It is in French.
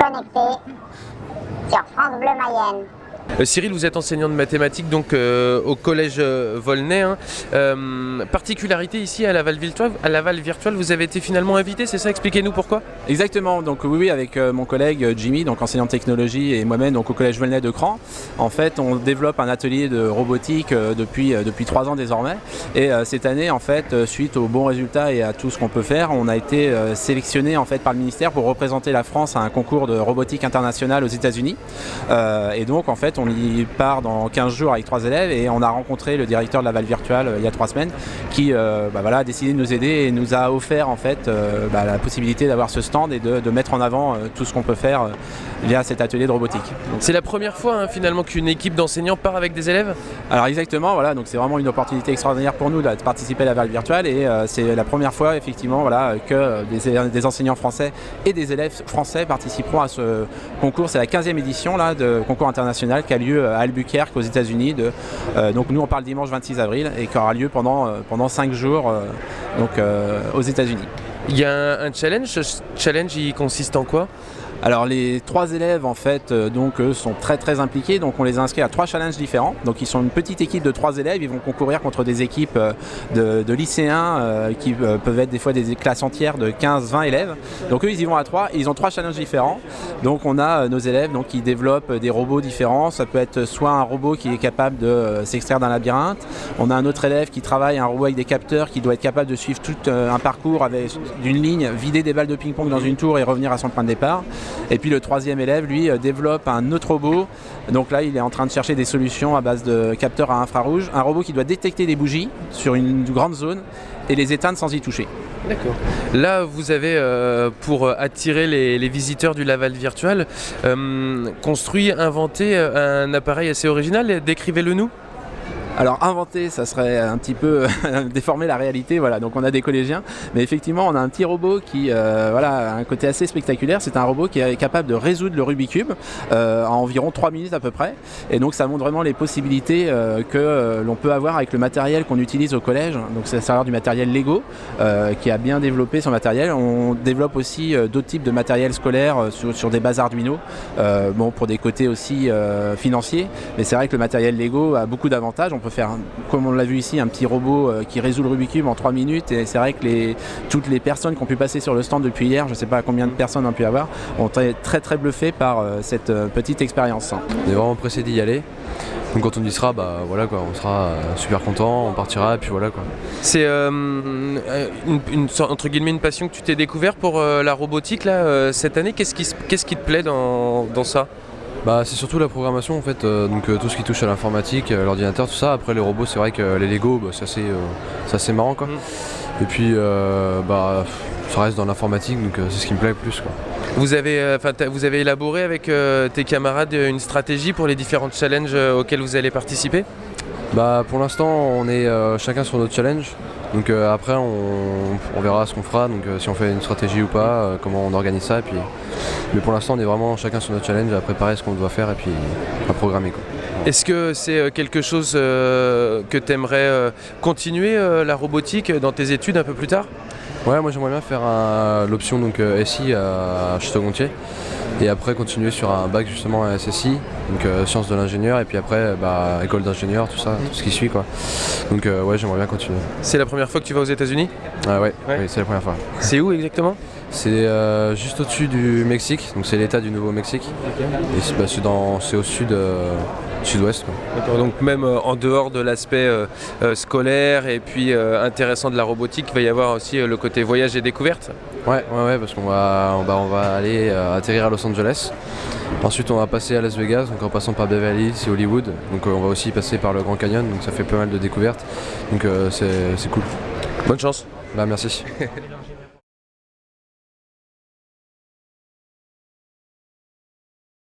connecté sur France Bleu Mayenne. Cyril, vous êtes enseignant de mathématiques donc au collège Volnay. Particularité ici à Laval Virtual, vous avez été finalement invité, c'est ça? Expliquez-nous pourquoi. Exactement, donc oui, avec mon collègue Jimmy, donc enseignant de technologie, et moi-même donc au collège Volnay de Cran. En fait, on développe un atelier de robotique depuis 3 ans désormais. Et cette année, en fait, suite aux bons résultats et à tout ce qu'on peut faire, on a été sélectionné en fait par le ministère pour représenter la France à un concours de robotique internationale aux États-Unis. Et donc en fait, on y part dans 15 jours avec 3 élèves et on a rencontré le directeur de Laval Virtual il y a 3 semaines qui a décidé de nous aider et nous a offert en fait la possibilité d'avoir ce stand et de mettre en avant tout ce qu'on peut faire via cet atelier de robotique. C'est la première fois finalement qu'une équipe d'enseignants part avec des élèves? Alors exactement, voilà, donc c'est vraiment une opportunité extraordinaire pour nous de participer à Laval Virtual et c'est la première fois effectivement que des enseignants français et des élèves français participeront à ce concours. C'est la 15e édition de concours international qui a lieu à Albuquerque aux États-Unis. Donc nous on parle dimanche 26 avril et qui aura lieu pendant 5 jours aux États-Unis. Il y a un challenge. Ce challenge il consiste en quoi? Alors les 3 élèves en fait sont très impliqués, donc on les a inscrits à 3 challenges différents. Donc ils sont une petite équipe de 3 élèves, ils vont concourir contre des équipes de lycéens qui peuvent être des fois des classes entières de 15-20 élèves. Donc eux ils y vont à 3 et ils ont 3 challenges différents. Donc on a nos élèves qui développent des robots différents, ça peut être soit un robot qui est capable de s'extraire d'un labyrinthe, on a un autre élève qui travaille un robot avec des capteurs qui doit être capable de suivre tout un parcours avec d'une ligne, vider des balles de ping-pong dans une tour et revenir à son point de départ. Et puis le 3e élève, lui, développe un autre robot. Donc là, il est en train de chercher des solutions à base de capteurs à infrarouge. Un robot qui doit détecter des bougies sur une grande zone et les éteindre sans y toucher. D'accord. Là, vous avez, pour attirer les visiteurs du Laval Virtual, construit, inventé un appareil assez original. Décrivez-le nous. Alors inventer, ça serait un petit peu déformer la réalité, voilà. Donc on a des collégiens, mais effectivement on a un petit robot qui a un côté assez spectaculaire. C'est un robot qui est capable de résoudre le Rubik's Cube en environ 3 minutes à peu près. Et donc ça montre vraiment les possibilités que l'on peut avoir avec le matériel qu'on utilise au collège. Donc c'est du matériel Lego qui a bien développé son matériel. On développe aussi d'autres types de matériel scolaire sur des bases Arduino, pour des côtés aussi financiers. Mais c'est vrai que le matériel Lego a beaucoup d'avantages. On peut faire, comme on l'a vu ici, un petit robot qui résout le Rubik's Cube en 3 minutes et c'est vrai que toutes les personnes qui ont pu passer sur le stand depuis hier, je ne sais pas combien de personnes ont pu avoir, ont été très bluffées par cette petite expérience. On est vraiment pressé d'y aller. Donc quand on y sera, on sera super content, on partira et puis voilà quoi. C'est entre guillemets une passion que tu t'es découvert pour la robotique là, cette année. Qu'est-ce qui te plaît dans ça? C'est surtout la programmation en fait, tout ce qui touche à l'informatique, l'ordinateur, tout ça. Après les robots, c'est vrai que les Lego, c'est assez marrant quoi. Et puis ça reste dans l'informatique, donc c'est ce qui me plaît le plus quoi. Vous avez élaboré avec tes camarades une stratégie pour les différents challenges auxquels vous allez participer? Pour l'instant, on est chacun sur notre challenge. Donc après, on verra ce qu'on fera, donc si on fait une stratégie ou pas, comment on organise ça. Mais pour l'instant, on est vraiment chacun sur notre challenge à préparer ce qu'on doit faire et puis à programmer quoi. Est-ce que c'est quelque chose que tu aimerais continuer la robotique dans tes études un peu plus tard? Ouais, moi j'aimerais bien faire l'option SI à Château-Gontier et après continuer sur un bac justement à SSI, donc sciences de l'ingénieur et puis après école d'ingénieur, tout ça, tout ce qui suit quoi. Donc ouais, j'aimerais bien continuer. C'est la première fois que tu vas aux États-Unis? Ouais, oui, c'est la première fois. C'est où exactement? C'est juste au-dessus du Mexique, donc c'est l'état du Nouveau-Mexique. Et c'est au sud-ouest. D'accord, donc même en dehors de l'aspect scolaire et puis intéressant de la robotique, il va y avoir aussi le côté voyage et découverte. Ouais, parce qu'on va aller atterrir à Los Angeles. Ensuite on va passer à Las Vegas, donc en passant par Beverly Hills et Hollywood. Donc on va aussi passer par le Grand Canyon, donc ça fait pas mal de découvertes. Donc c'est cool. Bonne chance. Merci.